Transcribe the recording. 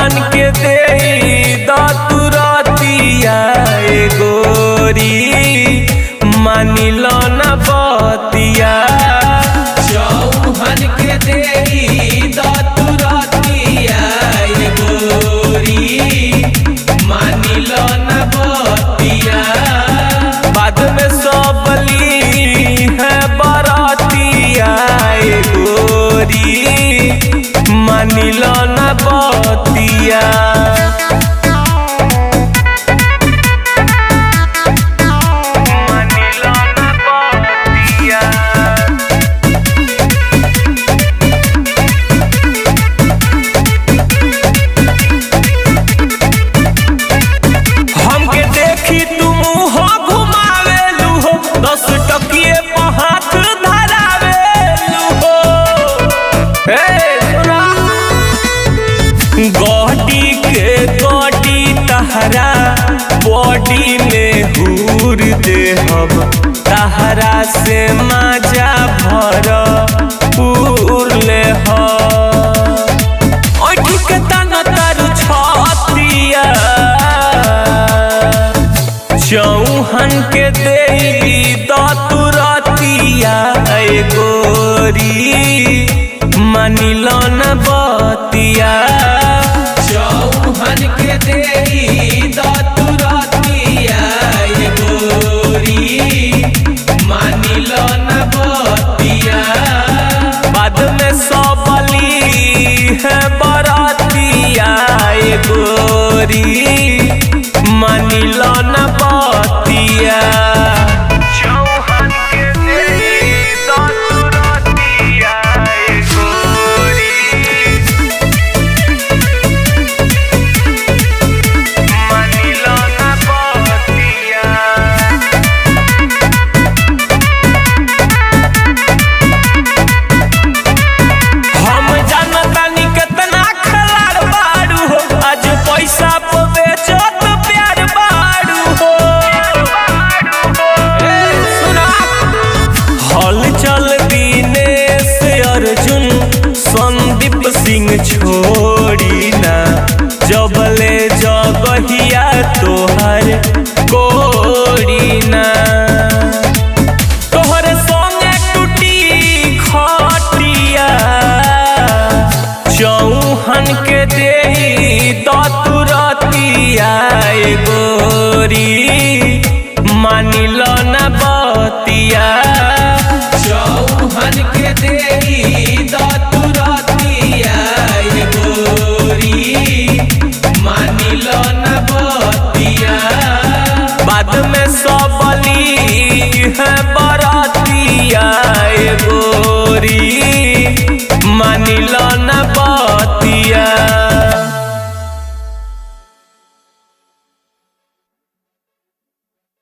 चौहान के दे दतुरतिया गोरी मानिल न बतिया। चौहान के दे दतुरतिया गोरी मानिल न बतिया। बाद में सब ली है बरातिया गोरी मानिल न बतिया। हमके देखी तुम हो घुमावेलू हो 10 टकिए पे हाथ धरावेलू हो। गॉडी के गॉडी तहरा बॉडी में हूर दे हम तहरा से माजा भर पूर ले चौहान के दे दतुरतिया गोरी मानिल न बतिया। चौहान के दे दतुरतिया गोरी मानिल न बतिया। बाद में सब ली है बरातिया गोरी मानिल न बतिया। चौहान के दे दतुरतिया गोरी मानिल न बतिया। हम जानतानी केतना खिलाड़ बाड़ू हो आज पैसा पे बेचत प्यार बाड़ू हो। हल चल दिनेश अर्जुन संदीप सिंह छोड़ी ना जबले जगहिया तोहर को